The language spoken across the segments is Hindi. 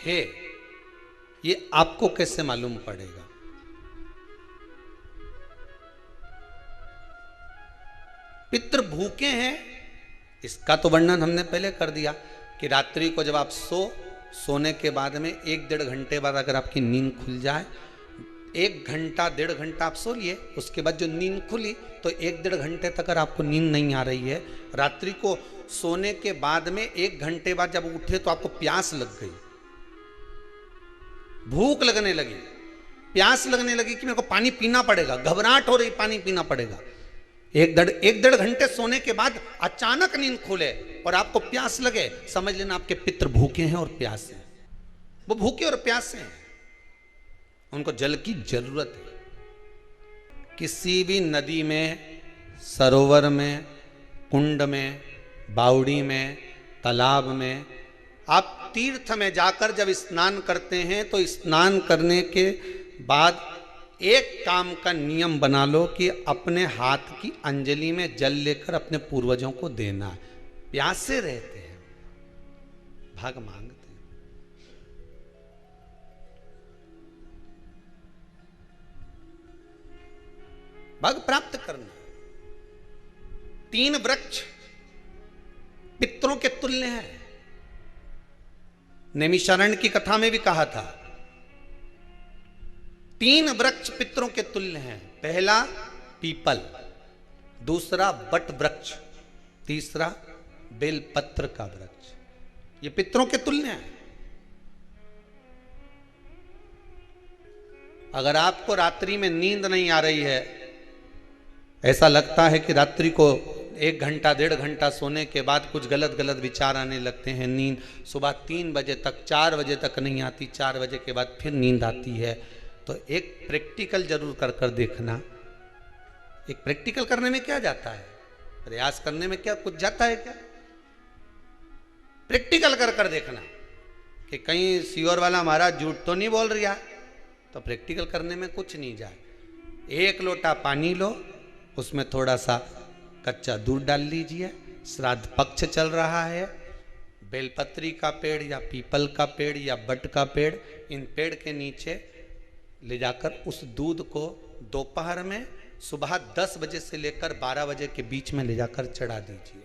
है ये आपको कैसे मालूम पड़ेगा? पितृ भूखे हैं इसका तो वर्णन हमने पहले कर दिया कि रात्रि को जब आप सोने के बाद में 1-1.5 घंटे बाद अगर आपकी नींद खुल जाए, 1 घंटा 1.5 घंटा आप सो लिए, उसके बाद जो नींद खुली तो 1-1.5 घंटे तक अगर आपको नींद नहीं आ रही है, रात्रि को सोने के बाद में 1 घंटे बाद जब उठे तो आपको प्यास लग गई, भूख लगने लगी, प्यास लगने लगी कि मेरे को पानी पीना पड़ेगा, घबराहट हो रही, पानी पीना पड़ेगा। 1-1.5 घंटे सोने के बाद अचानक नींद खुले और आपको प्यास लगे, समझ लेना आपके पितृ भूखे हैं और प्यास हैं। वो भूखे और प्यासे हैं, उनको जल की जरूरत है। किसी भी नदी में, सरोवर में, कुंड में, बावड़ी में, तालाब में, आप तीर्थ में जाकर जब स्नान करते हैं तो स्नान करने के बाद एक काम का नियम बना लो कि अपने हाथ की अंजलि में जल लेकर अपने पूर्वजों को देना है। प्यासे रहते हैं, भाग मांगते हैं। भाग प्राप्त करना। 3 वृक्ष पितरों के तुल्य हैं। नैमिषारण्य की कथा में भी कहा था 3 वृक्ष पितरों के तुल्य हैं। पहला पीपल, दूसरा वट वृक्ष, तीसरा बेलपत्र का वृक्ष। ये पितरों के तुल्य हैं। अगर आपको रात्रि में नींद नहीं आ रही है, ऐसा लगता है कि रात्रि को 1 घंटा 1.5 घंटा सोने के बाद कुछ गलत गलत विचार आने लगते हैं, नींद सुबह 3 बजे तक 4 बजे तक नहीं आती, 4 बजे के बाद फिर नींद आती है, तो एक प्रैक्टिकल जरूर कर कर देखना। एक प्रैक्टिकल करने में क्या जाता है, प्रयास करने में क्या कुछ जाता है क्या? प्रैक्टिकल कर कर देखना कि कहीं सीओर वाला महाराज झूठ तो नहीं बोल रहा, तो प्रैक्टिकल करने में कुछ नहीं जाए। 1 लोटा पानी लो, उसमें थोड़ा सा कच्चा दूध डाल लीजिए, श्राद्ध पक्ष चल रहा है, बेलपत्री का पेड़ या पीपल का पेड़ या बट का पेड़, इन पेड़ के नीचे ले जाकर उस दूध को दोपहर में सुबह 10 बजे से लेकर 12 बजे के बीच में ले जाकर चढ़ा दीजिए।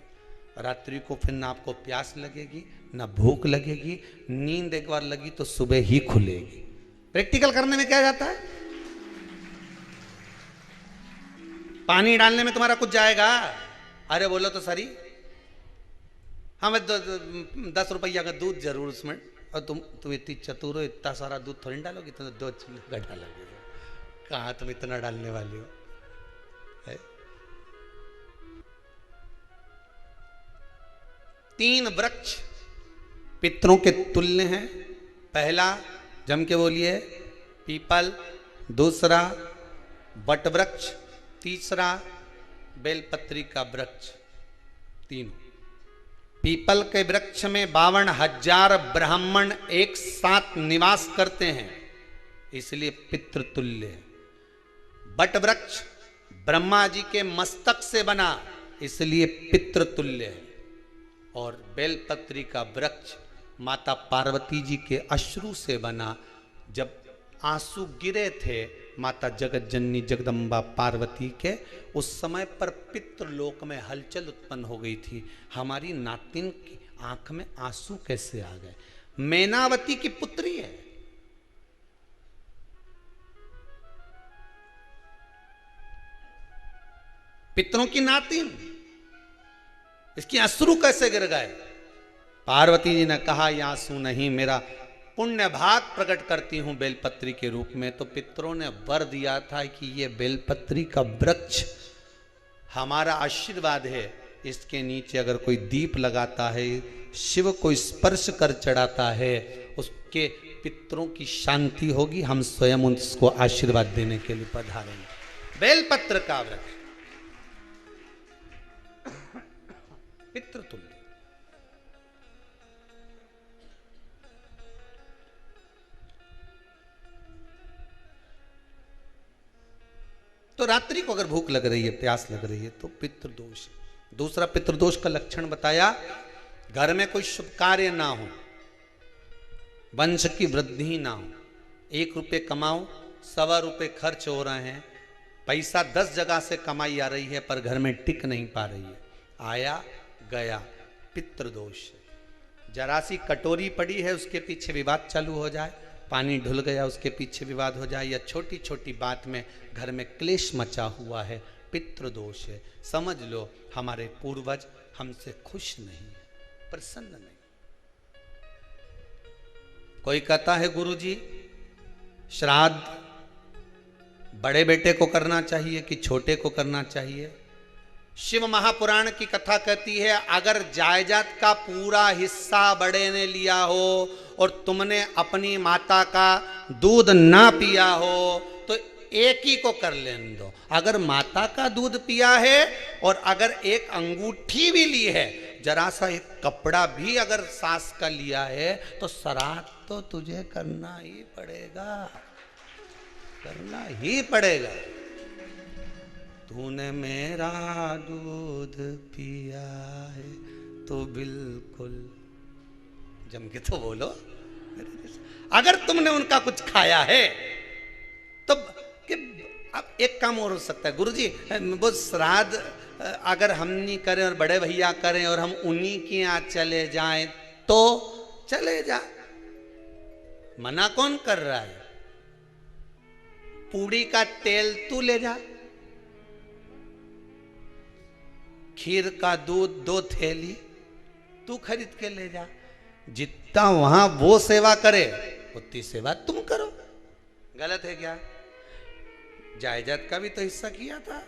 रात्रि को फिर ना आपको प्यास लगेगी, ना भूख लगेगी, नींद एक बार लगी तो सुबह ही खुलेगी। प्रैक्टिकल करने में क्या जाता है? पानी डालने में तुम्हारा कुछ जाएगा? अरे बोलो तो सरी, हमें 10 रुपया का दूध जरूर उसमें, और तुम इतनी चतुर हो, इतना सारा दूध थोड़ी डालोगी, तुम 2 चिल्ला डालोगे। कहाँ तुम इतना डालने वाली हो? है? 3 वृक्ष पितरों के तुल्य हैं। पहला जम के बोलिए पीपल, दूसरा बट वृक्ष, तीसरा बेलपत्री का वृक्ष। 3 पीपल के वृक्ष में 52,000 ब्राह्मण एक साथ निवास करते हैं, इसलिए पितृतुल्य है। बट वृक्ष ब्रह्मा जी के मस्तक से बना, इसलिए पितृतुल्य है। और बेलपत्री का वृक्ष माता पार्वती जी के अश्रु से बना। जब आंसू गिरे थे माता जगत जननी जगदम्बा पार्वती के, उस समय पर पितृलोक में हलचल उत्पन्न हो गई थी। हमारी नातिन की आंख में आंसू कैसे आ गए? मैनावती की पुत्री है, पितरों की नातिन, इसकी अश्रु कैसे गिर गए? पार्वती जी ने कहा ये आंसू नहीं, मेरा पुण्य भाग प्रकट करती हूं बेलपत्री के रूप में। तो पितरों ने वर दिया था कि ये बेलपत्री का वृक्ष हमारा आशीर्वाद है, इसके नीचे अगर कोई दीप लगाता है, शिव को स्पर्श कर चढ़ाता है, उसके पितरों की शांति होगी। हम स्वयं उसको आशीर्वाद देने के लिए पधारेंगे। बेलपत्र का वृक्ष पितृतुल्य। तो रात्रि को अगर भूख लग रही है, प्यास लग रही है, तो पितृदोष है। दूसरा पितृदोष का लक्षण बताया, घर में कोई शुभ कार्य ना हो, वंश की वृद्धि ना हो। 1 रुपये कमाओ, 1.25 रुपये खर्च हो रहे हैं, पैसा 10 जगह से कमाई आ रही है पर घर में टिक नहीं पा रही है, आया गया, पितृदोष है। जरा सी कटोरी पड़ी है उसके पीछे विवाद चालू हो जाए, पानी ढुल गया उसके पीछे विवाद हो जाए, या छोटी छोटी बात में घर में क्लेश मचा हुआ है, पितृदोष है। समझ लो हमारे पूर्वज हमसे खुश नहीं, प्रसन्न नहीं। कोई कहता है गुरुजी श्राद्ध बड़े बेटे को करना चाहिए कि छोटे को करना चाहिए? शिव महापुराण की कथा कहती है अगर जायदाद का पूरा हिस्सा बड़े ने लिया हो और तुमने अपनी माता का दूध ना पिया हो तो एक ही को कर लेने दो। अगर माता का दूध पिया है और अगर एक अंगूठी भी ली है, जरा सा एक कपड़ा भी अगर सास का लिया है, तो श्राद्ध तो तुझे करना ही पड़ेगा, करना ही पड़ेगा। तूने मेरा दूध पिया है तो बिल्कुल जम के तो बोलो। अगर तुमने उनका कुछ खाया है तो अब एक काम और हो सकता है, गुरुजी वो श्राद्ध अगर हम नहीं करें और बड़े भैया करें और हम उन्हीं के यहाँ चले जाएं तो चले जा, मना कौन कर रहा है? पूड़ी का तेल तू ले जा, खीर का दूध 2 थैली तू खरीद के ले जा, जितना वहां वो सेवा करे उतनी सेवा तुम करो। गलत है क्या? जायदाद का भी तो हिस्सा किया था।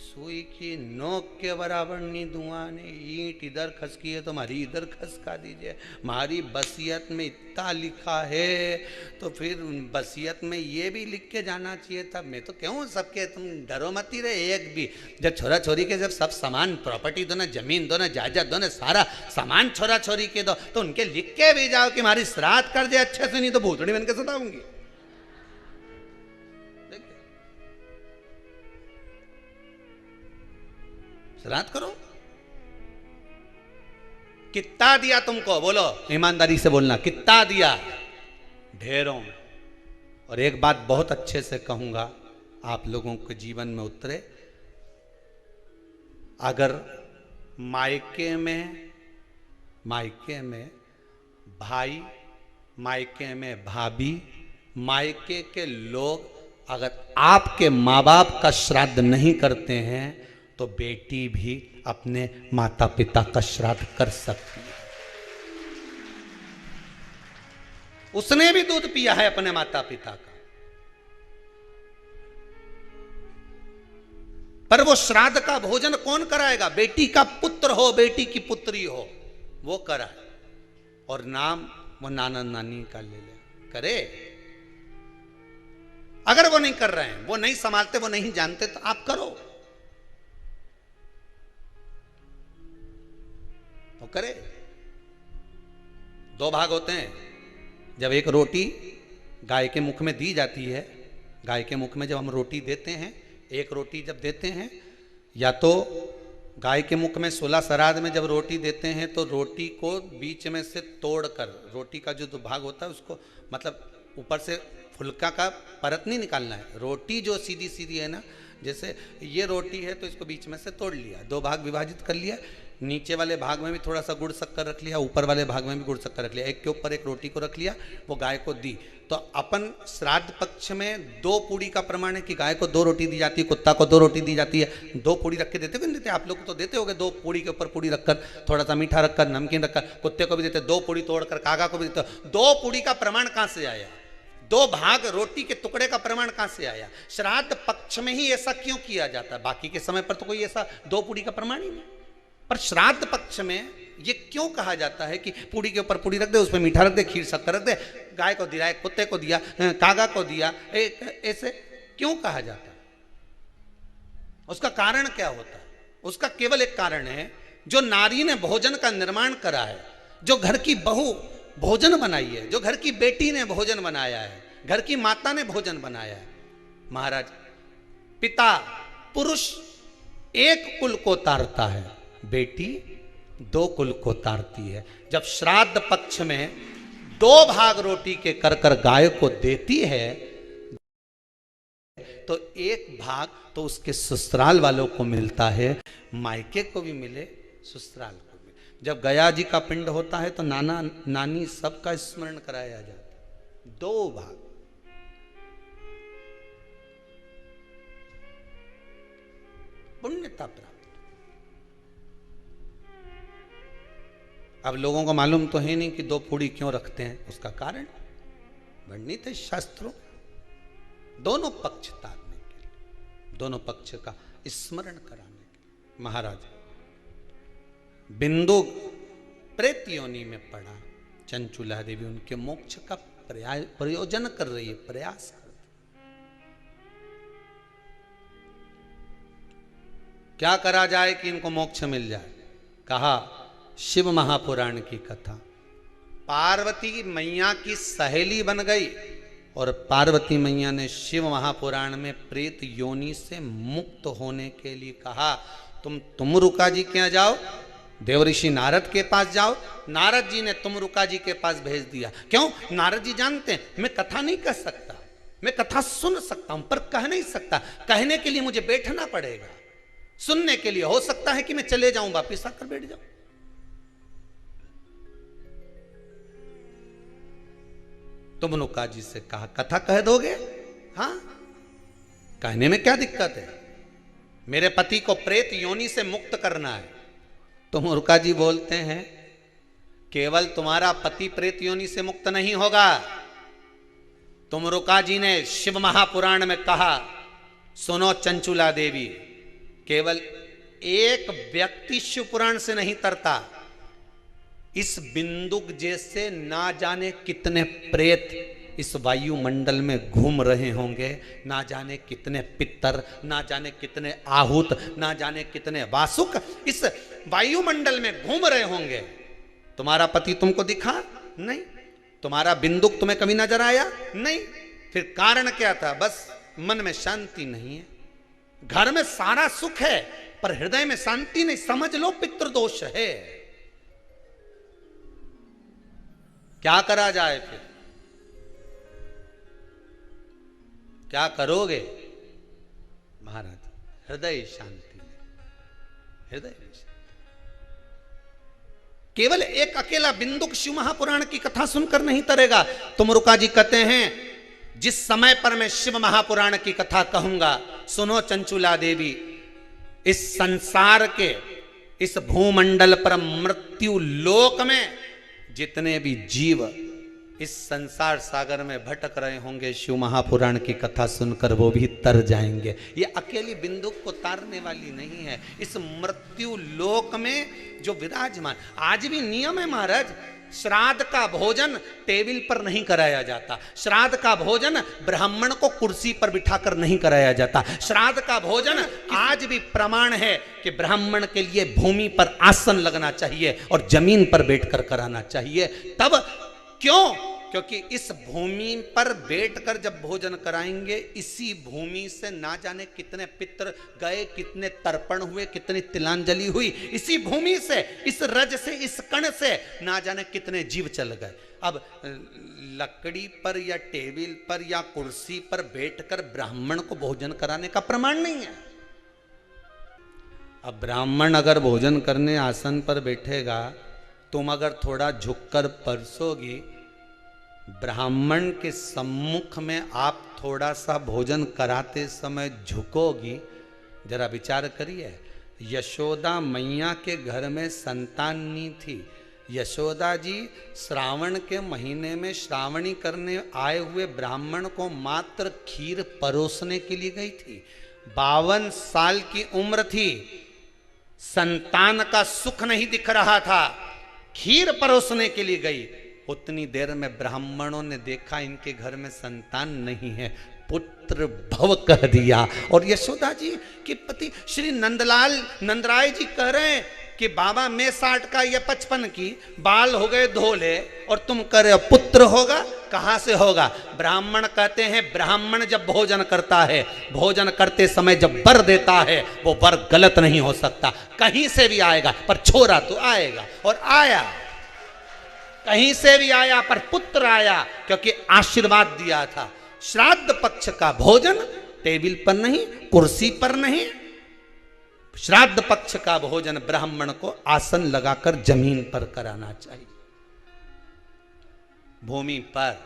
सुई की नोक के बराबर नहीं दूंगा ने, ईंट इधर खसकी है तो हमारी इधर खसका दीजिए। हमारी बसियत में इतना लिखा है तो फिर बसियत में ये भी लिख के जाना चाहिए था। मैं तो क्यों सबके, तुम डरो मत ही रहे एक भी। जब छोरा छोरी के जब सब सामान, प्रॉपर्टी दो ना, जमीन दो ना, जायदाद दो ना, सारा सामान छोरा छोरी के दो, तो उनके लिख के भी जाओ कि हमारी श्राद्ध कर दे अच्छे से, नहीं तो भूतड़ी बन के सताऊंगी। श्राद्ध करो। कितना दिया तुमको? बोलो ईमानदारी से बोलना, कितना दिया? ढेरों। और एक बात बहुत अच्छे से कहूंगा, आप लोगों के जीवन में उतरे। अगर मायके में भाई, मायके में भाभी, मायके के लोग अगर आपके माँ बाप का श्राद्ध नहीं करते हैं तो बेटी भी अपने माता पिता का श्राद्ध कर सकती है। उसने भी दूध पिया है अपने माता पिता का, पर वो श्राद्ध का भोजन कौन कराएगा? बेटी का पुत्र हो, बेटी की पुत्री हो, वो कराए। और नाम वो नाना नानी का ले ले, करे। अगर वो नहीं कर रहे हैं, वो नहीं संभालते, वो नहीं जानते, तो आप करो तो करे। 2 भाग होते हैं। जब एक रोटी गाय के मुख में दी जाती है, गाय के मुख में जब हम रोटी देते हैं, एक रोटी जब देते हैं, या तो गाय के मुख में 16 श्राद्ध में जब रोटी देते हैं तो रोटी को बीच में से तोड़कर, रोटी का जो भाग होता है उसको, मतलब ऊपर से फुलका का परत नहीं निकालना है। रोटी जो सीधी सीधी है ना, जैसे ये रोटी है तो इसको बीच में से तोड़ लिया, 2 भाग विभाजित कर लिया, नीचे वाले भाग में भी थोड़ा सा गुड़ शक्कर रख लिया, ऊपर वाले भाग में भी गुड़ शक्कर रख लिया, एक के ऊपर एक रोटी को रख लिया, वो गाय को दी। तो अपन श्राद्ध पक्ष में 2 पूड़ी का प्रमाण है कि गाय को 2 रोटी दी जाती है, कुत्ता को 2 रोटी दी जाती है। 2 पूड़ी रख के देते नहीं देते? आप लोग तो देते होगे, 2 पूड़ी के ऊपर पूड़ी रखकर, थोड़ा सा मीठा रखकर, नमकीन रखकर, कुत्ते को भी देते, 2 पूड़ी तोड़कर कागा को भी देते। 2 पूड़ी का प्रमाण कहां से आया? 2 भाग रोटी के टुकड़े का प्रमाण कहां से आया? श्राद्ध पक्ष में ही ऐसा क्यों किया जाता है? बाकी के समय पर तो कोई ऐसा 2 पूड़ी का प्रमाण ही नहीं, पर श्राद्ध पक्ष में ये क्यों कहा जाता है कि पूड़ी के ऊपर पूड़ी रख दे, उसमें मीठा रख दे, खीर शक्कर रख दे, गाय को दिया, कुत्ते को दिया, कागा को दिया, ऐसे क्यों कहा जाता है? उसका कारण क्या होता है? उसका केवल एक कारण है, जो नारी ने भोजन का निर्माण करा है, जो घर की बहू भोजन बनाई है, जो घर की बेटी ने भोजन बनाया है, घर की माता ने भोजन बनाया है। महाराज, पिता पुरुष एक कुल को तारता है, बेटी दो कुल को तारती है। जब श्राद्ध पक्ष में 2 भाग रोटी के कर गाय को देती है तो 1 भाग तो उसके ससुराल वालों को मिलता है, मायके को भी मिले, ससुराल को भी। जब गया जी का पिंड होता है तो नाना नानी सबका स्मरण कराया जाता है। 2 भाग। पुण्यता प्राप्त। अब लोगों को मालूम तो है नहीं कि 2 पूड़ी क्यों रखते हैं, उसका कारण वर्णित है शास्त्रों। दोनों पक्ष तारने के लिए, दोनों पक्ष का स्मरण कराने के लिए। महाराज बिंदु प्रेत योनि में पड़ा, चंचुला देवी उनके मोक्ष का प्रयोजन कर रही है, प्रयास कर रही। क्या करा जाए कि इनको मोक्ष मिल जाए? कहा शिव महापुराण की कथा। पार्वती मैया की सहेली बन गई और पार्वती मैया ने शिव महापुराण में प्रेत योनि से मुक्त होने के लिए कहा तुम रुका जी के यहाँ जाओ, देवऋषि नारद के पास जाओ। नारद जी ने तुमरुका जी के पास भेज दिया। क्यों? नारद जी जानते हैं मैं कथा नहीं कह सकता, मैं कथा सुन सकता हूं पर कह नहीं सकता। कहने के लिए मुझे बैठना पड़ेगा, सुनने के लिए हो सकता है कि मैं चले जाऊं, वापिस आकर बैठ जाऊं। तुमरुका जी से कहा कथा कह दोगे? हाँ, कहने में क्या दिक्कत है, मेरे पति को प्रेत योनि से मुक्त करना है। तुमरुका जी बोलते हैं केवल तुम्हारा पति प्रेत योनि से मुक्त नहीं होगा। तुमरुका जी ने शिव महापुराण में कहा सुनो चंचुला देवी, केवल एक व्यक्ति शिव पुराण से नहीं तरता, इस बिंदुक जैसे ना जाने कितने प्रेत इस वायुमंडल में घूम रहे होंगे, ना जाने कितने पितर, ना जाने कितने आहूत, ना जाने कितने वासुक इस वायुमंडल में घूम रहे होंगे। तुम्हारा पति तुमको दिखा नहीं, तुम्हारा बिंदुक तुम्हें कभी नजर आया नहीं, फिर कारण क्या था? बस मन में शांति नहीं है। घर में सारा सुख है पर हृदय में शांति नहीं, समझ लो पितृदोष है। क्या करा जाए? फिर क्या करोगे? महाराज हृदय शांति, हृदय शांति। केवल एक अकेला बिंदुक शिव महापुराण की कथा सुनकर नहीं तरेगा। तुमरुका जी कहते हैं जिस समय पर मैं शिव महापुराण की कथा कहूंगा, सुनो चंचुला देवी, इस संसार के इस भूमंडल पर मृत्यु लोक में जितने भी जीव इस संसार सागर में भटक रहे होंगे, शिव महापुराण की कथा सुनकर वो भी तर जाएंगे। ये अकेली बिंदुक को तारने वाली नहीं है, इस मृत्यु लोक में जो विराजमान। आज भी नियम है महाराज, श्राद्ध का भोजन टेबल पर नहीं कराया जाता, श्राद्ध का भोजन ब्राह्मण को कुर्सी पर बिठाकर नहीं कराया जाता। श्राद्ध का भोजन आज भी प्रमाण है कि ब्राह्मण के लिए भूमि पर आसन लगना चाहिए और जमीन पर बैठकर कराना चाहिए। तब क्यों? क्योंकि इस भूमि पर बैठकर जब भोजन कराएंगे, इसी भूमि से ना जाने कितने पितर गए, कितने तर्पण हुए, कितनी तिलांजलि हुई, इसी भूमि से, इस रज से, इस कण से ना जाने कितने जीव चल गए। अब लकड़ी पर या टेबल पर या कुर्सी पर बैठकर ब्राह्मण को भोजन कराने का प्रमाण नहीं है। अब ब्राह्मण अगर भोजन करने आसन पर बैठेगा, तुम अगर थोड़ा झुककर परसोगी, ब्राह्मण के सम्मुख में आप थोड़ा सा भोजन कराते समय झुकोगी, जरा विचार करिए। यशोदा मैया के घर में संतान नहीं थी, यशोदा जी श्रावण के महीने में श्रावणी करने आए हुए ब्राह्मण को मात्र खीर परोसने के लिए गई थी। 52 साल की उम्र थी, संतान का सुख नहीं दिख रहा था, खीर परोसने के लिए गई। उतनी देर में ब्राह्मणों ने देखा इनके घर में संतान नहीं है, पुत्र भव कह दिया। और यशोदा जी के पति श्री नंदलाल नंदराय जी कह रहे हैं कि बाबा मैं 60 का या 55 की, बाल हो गए धोले और तुम करे पुत्र होगा, कहां से होगा? ब्राह्मण कहते हैं ब्राह्मण जब भोजन करता है, भोजन करते समय जब वर देता है, वो वर गलत नहीं हो सकता, कहीं से भी आएगा, पर छोरा तो आएगा। और आया, कहीं से भी आया, पर पुत्र आया, क्योंकि आशीर्वाद दिया था। श्राद्ध पक्ष का भोजन टेबल पर नहीं, कुर्सी पर नहीं, श्राद्ध पक्ष का भोजन ब्राह्मण को आसन लगाकर जमीन पर कराना चाहिए, भूमि पर।